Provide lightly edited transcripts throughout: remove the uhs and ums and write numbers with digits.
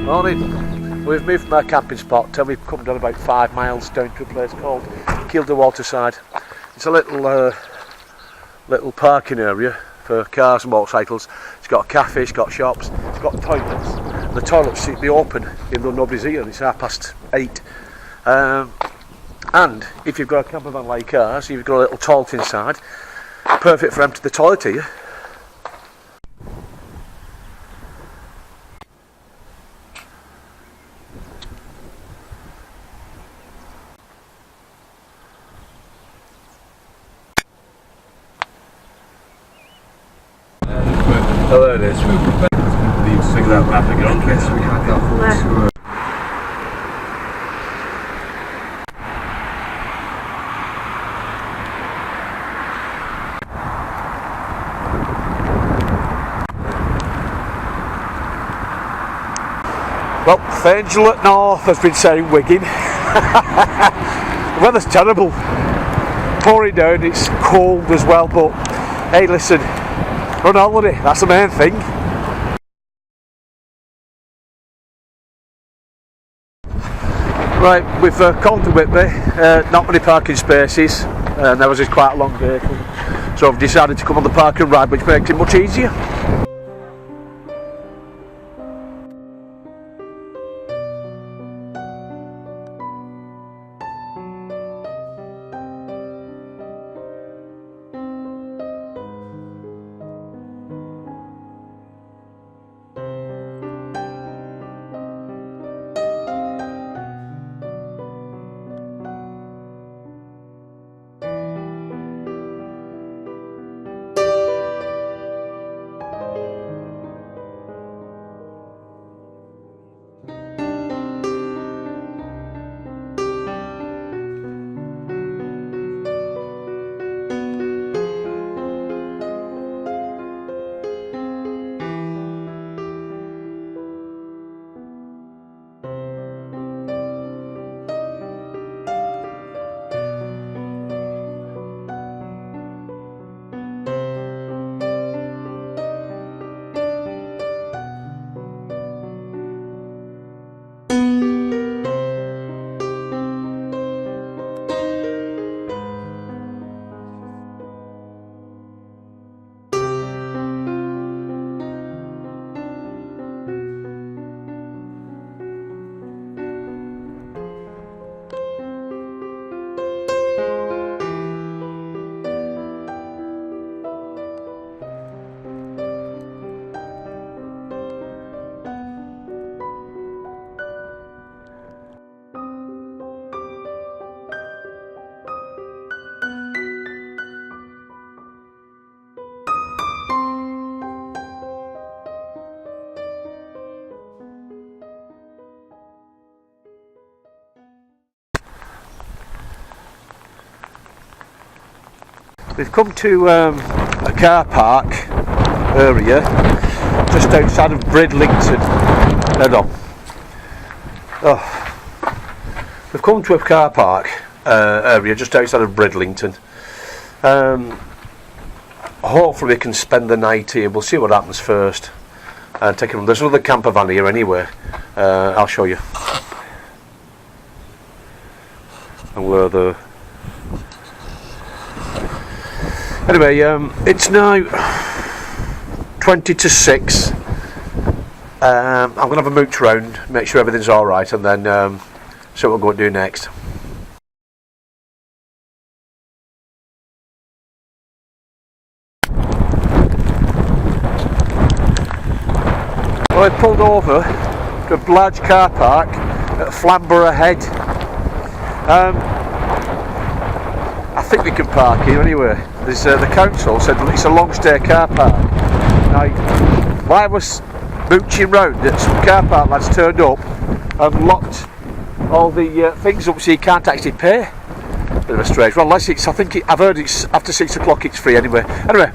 Morning. We've moved from our camping spot till we've come down about 5 miles down to a place called Keilder Waterside. It's a little parking area for cars and motorcycles. It's got a cafe, it's got shops, it's got toilets. The toilets seem to be open even though nobody's here, and it's 8:30. And if you've got a camper van like ours, you've got a little toilet inside, perfect for emptying the toilet here. Oh, there it is. Need to figure out how to get on to it. So we had that whole Well, Angel at North has been saying Wigan. The weather's terrible. Pouring down, it's cold as well, but hey, listen, we're on holiday, that's the main thing. Right, we've called to Whitby, not many parking spaces, and there was quite a long vehicle, so I've decided to come on the park and ride, which makes it much easier. We've come to a car park area just outside of Bridlington. We've come to a car park area just outside of Bridlington. Hopefully we can spend the night here. We'll see what happens first. There's another camper van here anyway. I'll show you. And we're there. Anyway, it's now 20 to 6. I'm going to have a mooch round, make sure everything's alright, and then see what we're going to do next. Well, I pulled over to a large car park at Flamborough Head. I think we can park here anyway. There's, the council said it's a long stay car park. Now, while I was mooching round, some car park lads turned up and locked all the things up so you can't actually pay. Bit of a strange one, unless it's, I've heard it's after 6 o'clock it's free anyway. Anyway,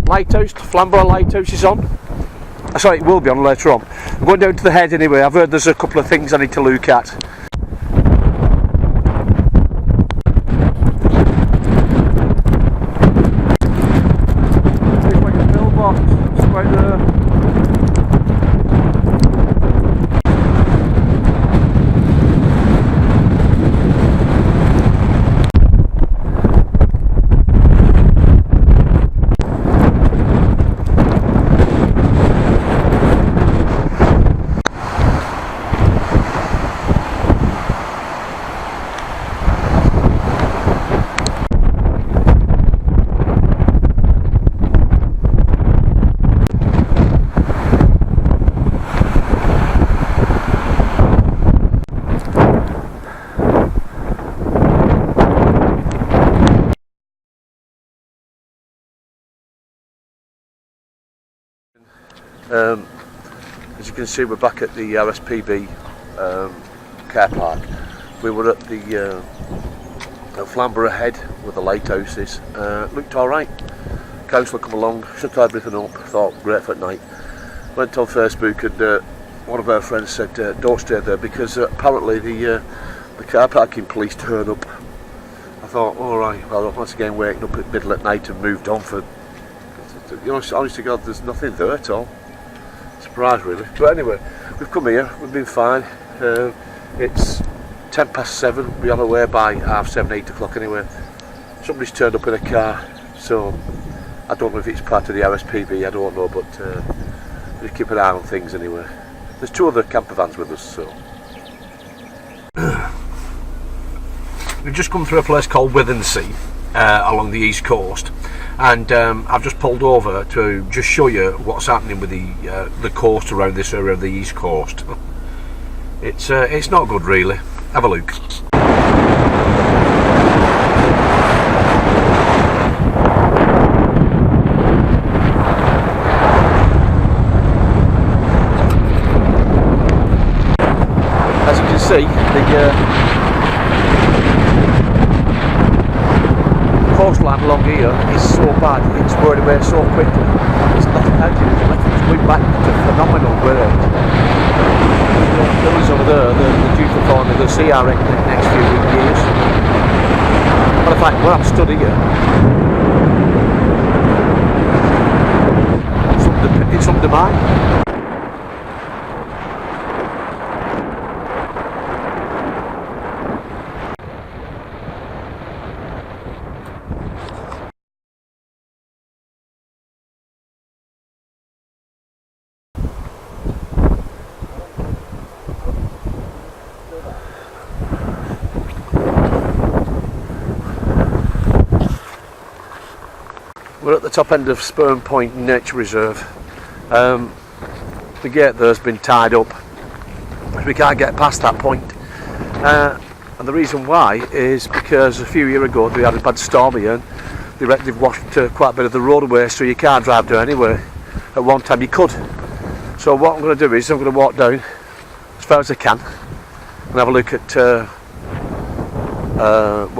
Lighthouse, Flamborough Lighthouse is on. Sorry, it will be on later on. I'm going down to the head anyway. I've heard there's a couple of things I need to look at. It's like a pillbox, it's quite As you can see, we're back at the RSPB car park. We were at the at Flamborough Head where the lighthouse is. Looked alright. Council come along, shut everything up, thought great for night. Went on Facebook and one of our friends said don't stay there because apparently the car parking police turn up. I thought, alright, well, once again waking up at middle at night and moved on for, you know, honest to God, there's nothing there at all. Surprised really. But anyway, we've come here, we've been fine. It's 7:10, we're on our way by 7:30, 8 o'clock anyway. Somebody's turned up in a car, so I don't know if it's part of the RSPB, I don't know, but just keep an eye on things anyway. There's 2 other camper vans with us, so. We've just come through a place called Withensea along the east coast, and I've just pulled over to just show you what's happening with the coast around this area of the east coast. It's not good really. Have a look. As you can see, the coastline along here is so bad, it's wearing away so quickly. It's not heading, it's going back to phenomenal rate. The hills over there, the due for falling, they'll see I reckon in the next few years. But in fact, where I'm stood here, it's under mine. We're at the top end of Spurn Point Nature Reserve. The gate there's been tied up. We can't get past that point. And the reason why is because a few years ago we had a bad storm here and they've washed quite a bit of the road away, so you can't drive down anywhere. At one time you could. So what I'm going to do is I'm going to walk down as far as I can and have a look at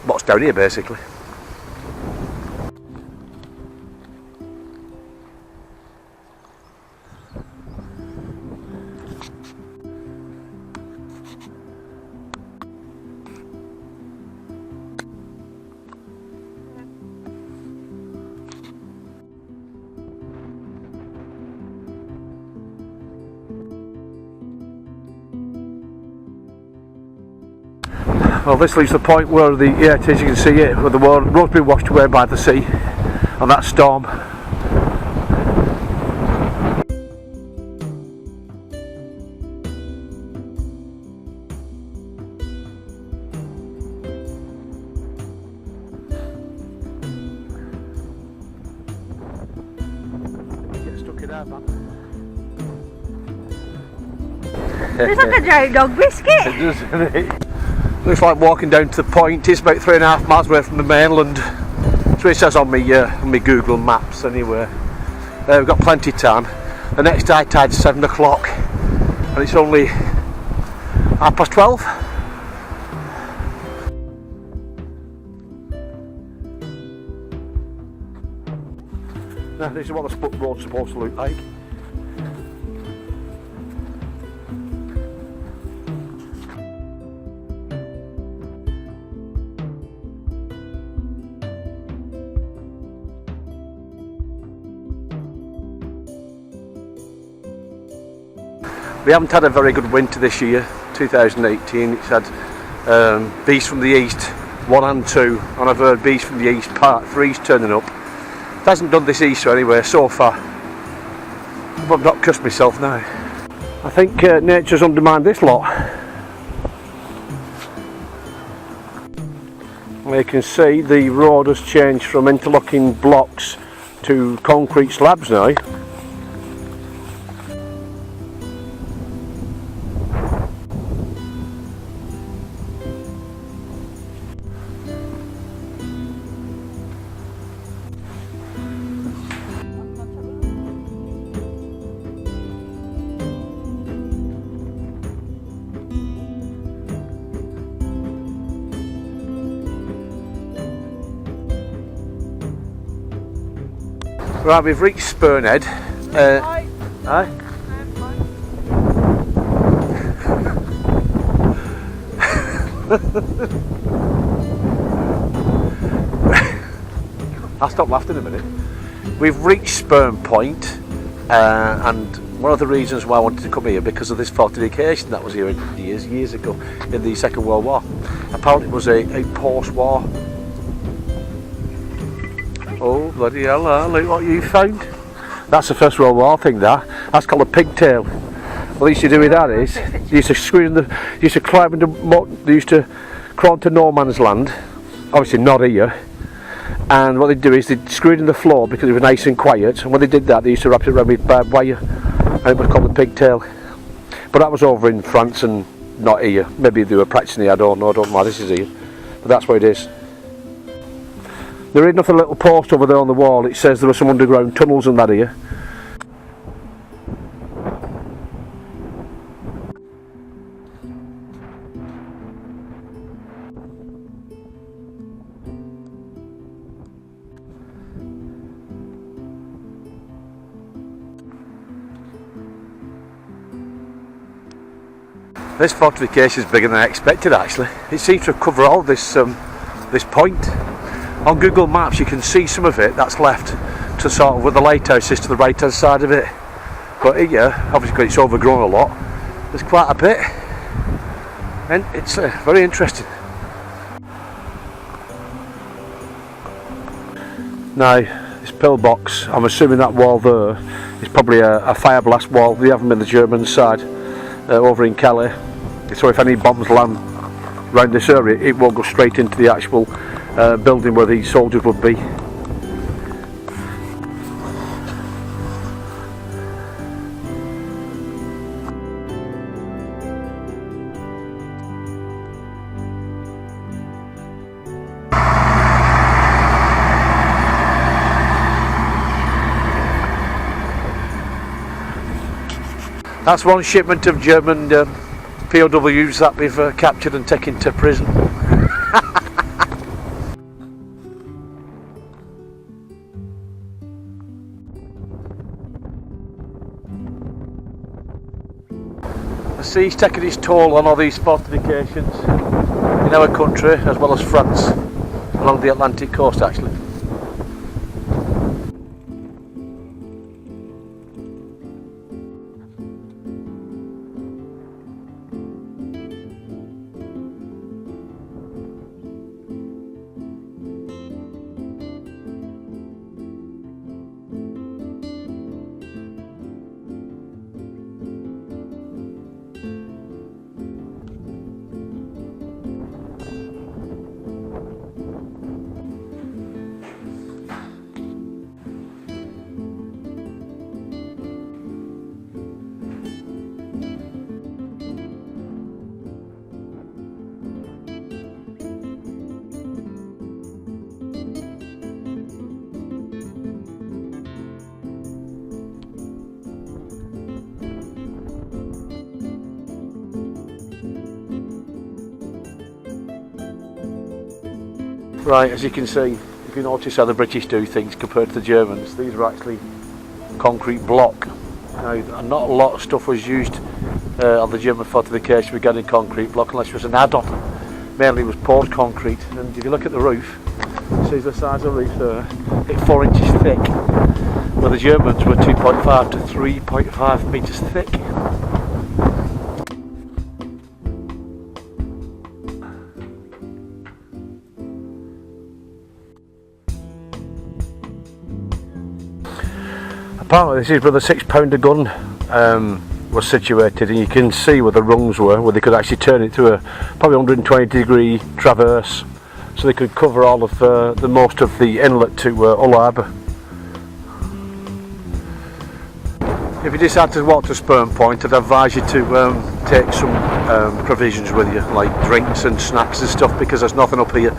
what's down here basically. Well, this leaves the point where as you can see it, where the road's been washed away by the sea on that storm. Get stuck in there, man. It's like a dry dog biscuit. It does, isn't it? Looks like walking down to the point. It's about 3.5 miles away from the mainland. That's what it says on my Google Maps anyway. We've got plenty of time. The next high tide's 7 o'clock and it's only 12:30. Now, this is what the road's supposed to look like. We haven't had a very good winter this year, 2018. It's had beasts from the east, 1 and 2, and I've heard beasts from the east, part 3's turning up. It hasn't done this Easter anyway, so far. But I've not cussed myself now. I think nature's undermined this lot. You can see the road has changed from interlocking blocks to concrete slabs now. Right, we've reached Spurn Head. Aye? I'll stop laughing in a minute. We've reached Spurn Point, and one of the reasons why I wanted to come here because of this fortification that was here years ago in the Second World War. Apparently it was a post-war. Oh bloody hell, look what you found. That's the First World War thing that's called a pigtail. What they used to do with that is, they used to climb into, they used to crawl into no man's land, obviously not here, and what they'd do is they'd screw it in the floor because it was nice and quiet, and when they did that they used to wrap it around with barbed wire, and it was called a pigtail. But that was over in France and not here. Maybe they were practicing here, I don't know why this is here, but that's where it is. There is another little post over there on the wall, it says there are some underground tunnels and that here. This fortification is bigger than I expected actually. It seems to cover all this this point. On Google Maps you can see some of it that's left to sort of where the lighthouse is to the right hand side of it. But here, obviously it's overgrown a lot, there's quite a bit. And it's very interesting. Now, this pillbox, I'm assuming that wall there is probably a fire blast wall. They have them in the German side over in Calais. So if any bombs land around this area, it won't go straight into the actual building where the soldiers would be. That's one shipment of German POWs that we've captured and taken to prison. The sea's taking its toll on all these fortifications in our country as well as France, along the Atlantic coast actually. Right, as you can see, if you notice how the British do things compared to the Germans, these are actually concrete block. Now, not a lot of stuff was used on the German fortification regarding concrete block unless it was an add-on. Mainly it was poured concrete, and if you look at the roof, see the size of the roof there, it's 4 inches thick, where the Germans were 2.5 to 3.5 metres thick. Apparently this is where the £6 gun was situated, and you can see where the rungs were, where they could actually turn it to a probably 120-degree traverse, so they could cover all of the most of the inlet to Hull Harbour. If you decide to walk to Spurn Point, I'd advise you to take some provisions with you, like drinks and snacks and stuff, because there's nothing up here.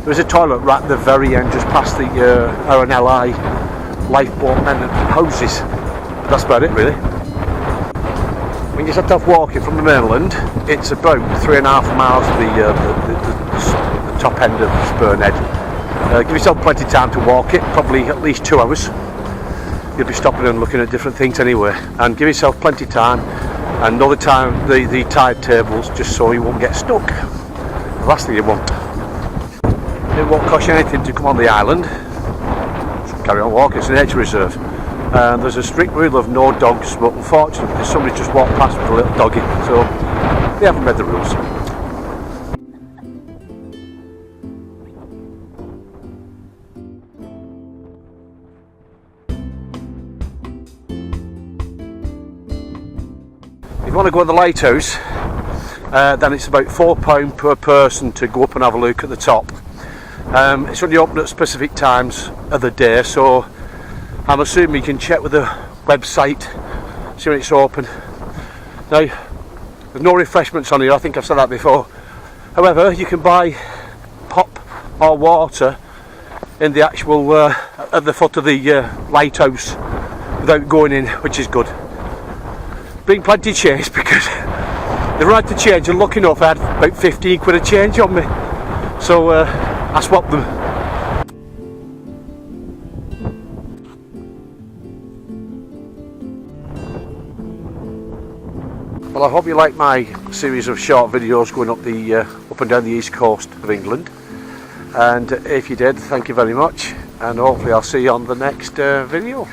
There is a toilet right at the very end, just past the RNLI lifeboat men and houses. But that's about it really. When you set off walking from the mainland, it's about 3.5 miles to the top end of Spurn Head. Give yourself plenty of time to walk it, probably at least 2 hours. you'll be stopping and looking at different things anyway. And give yourself plenty of time, and know the time, the tide tables, just so you won't get stuck. The last thing you want. It won't cost you anything to come on the island. Just carry on walking. It's a nature reserve. There's a strict rule of no dogs, but unfortunately somebody just walked past with a little doggy, so they haven't read the rules. If you want to go to the lighthouse, then it's about £4 per person to go up and have a look at the top. It's only open at specific times of the day, so I'm assuming you can check with the website, see when it's open. Now, there's no refreshments on here, I think I've said that before. However, you can buy pop or water in the actual, at the foot of the lighthouse without going in, which is good. Bring plenty of change, because the right to change, and lucky enough I had about 15 quid of change on me, so I swapped them. Well, I hope you like my series of short videos going up and down the east coast of England, and if you did, thank you very much, and hopefully I'll see you on the next video.